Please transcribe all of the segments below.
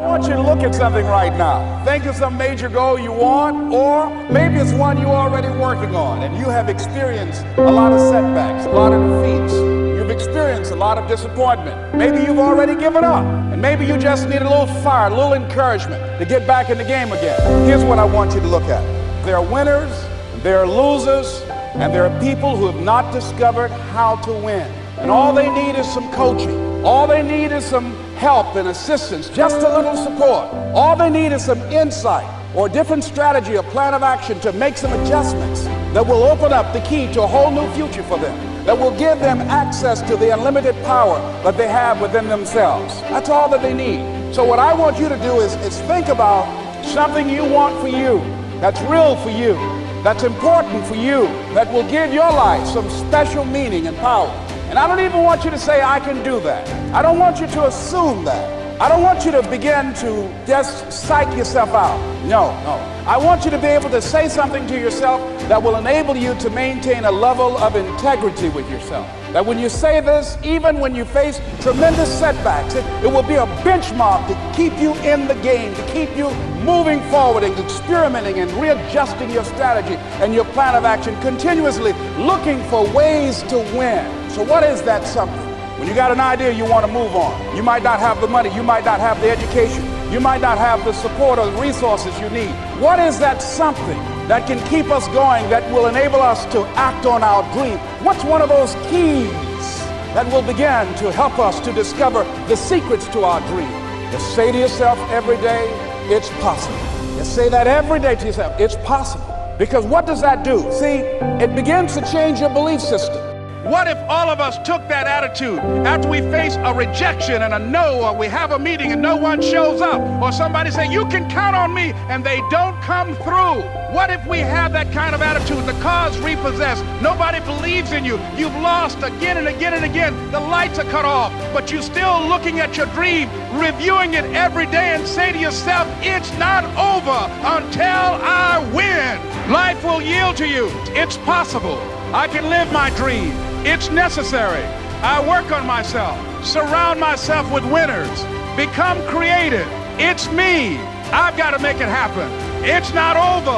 I want you to look at something right now. Think of some major goal you want, or maybe it's one you're already working on and you have experienced a lot of setbacks, a lot of defeats. You've experienced a lot of disappointment. Maybe you've already given up, and maybe you just need a little fire, a little encouragement to get back in the game again. Here's what I want you to look at. There are winners, there are losers, and there are people who have not discovered how to win. And all they need is some coaching. All they need is some help and assistance, just a little support. All they need is some insight or a different strategy, a plan of action to make some adjustments that will open up the key to a whole new future for them, that will give them access to the unlimited power that they have within themselves. That's all that they need. So what I want you to do is think about something you want for you, that's real for you, that's important for you, that will give your life some special meaning and power. And I don't even want you to say, I can do that. I don't want you to assume that. I don't want you to begin to just psych yourself out. No. I want you to be able to say something to yourself that will enable you to maintain a level of integrity with yourself. That when you say this, even when you face tremendous setbacks, it will be a benchmark to keep you in the game, to keep you moving forward and experimenting and readjusting your strategy and your plan of action, continuously looking for ways to win. So what is that something? When you got an idea you want to move on, you might not have the money, you might not have the education, you might not have the support or the resources you need. What is that something that can keep us going, that will enable us to act on our dream? What's one of those keys that will begin to help us to discover the secrets to our dream? Just say to yourself every day, it's possible. Just say that every day to yourself, it's possible. Because what does that do? See, it begins to change your belief system. What if all of us took that attitude after we face a rejection and a no, or we have a meeting and no one shows up, or somebody say, you can count on me, and they don't come through? What if we have that kind of attitude? The car's repossessed. Nobody believes in you. You've lost again and again and again. The lights are cut off, but you're still looking at your dream, reviewing it every day, and say to yourself, it's not over until I win. Life will yield to you. It's possible. I can live my dream. It's necessary. I work on myself, surround myself with winners, become creative. It's me. I've got to make it happen. It's not over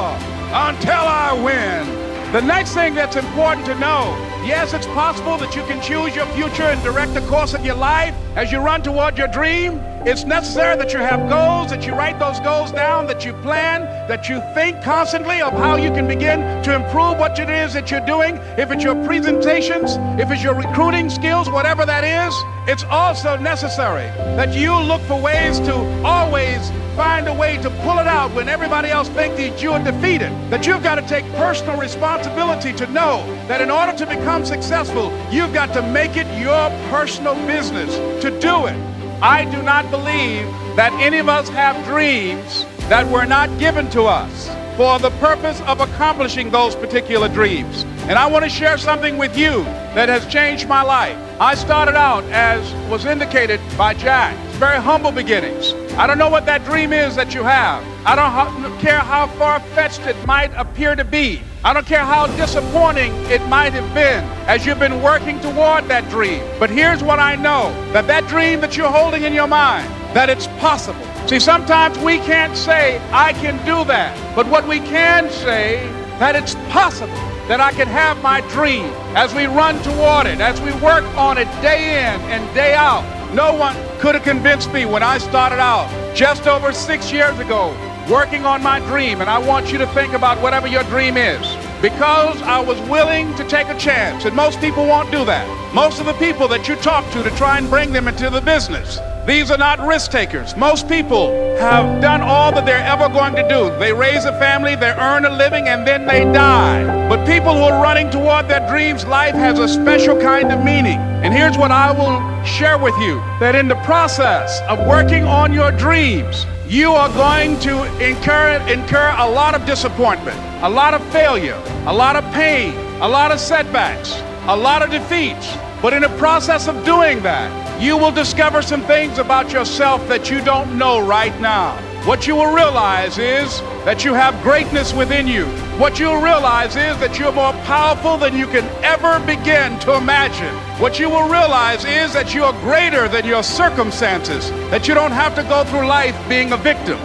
until I win. The next thing that's important to know, yes, it's possible that you can choose your future and direct the course of your life as you run toward your dream. It's necessary that you have goals, that you write those goals down, that you plan, that you think constantly of how you can begin to improve what it is that you're doing. If it's your presentations, if it's your recruiting skills, whatever that is, it's also necessary that you look for ways to always find a way to pull it out when everybody else thinks that you are defeated. That you've got to take personal responsibility to know that in order to become successful, you've got to make it your personal business to do it. I do not believe that any of us have dreams that were not given to us for the purpose of accomplishing those particular dreams. And I want to share something with you that has changed my life. I started out, as was indicated by Jack, very humble beginnings. I don't know what that dream is that you have. I don't care how far-fetched it might appear to be. I don't care how disappointing it might have been as you've been working toward that dream. But here's what I know, that dream that you're holding in your mind, that it's possible. See, sometimes we can't say, I can do that. But what we can say, that it's possible that I can have my dream as we run toward it, as we work on it day in and day out. No one could have convinced me when I started out just over 6 years ago working on my dream. And I want you to think about whatever your dream is, because I was willing to take a chance. And most people won't do that. Most of the people that you talk to try and bring them into the business, these are not risk takers. Most people have done all that they're ever going to do. They raise a family, they earn a living, and then they die. But people who are running toward their dreams, life has a special kind of meaning. And here's what I will share with you, that in the process of working on your dreams, you are going to incur a lot of disappointment, a lot of failure, a lot of pain, a lot of setbacks, a lot of defeats. But in the process of doing that, you will discover some things about yourself that you don't know right now. What you will realize is that you have greatness within you. What you'll realize is that you're more powerful than you can ever begin to imagine. What you will realize is that you are greater than your circumstances, that you don't have to go through life being a victim.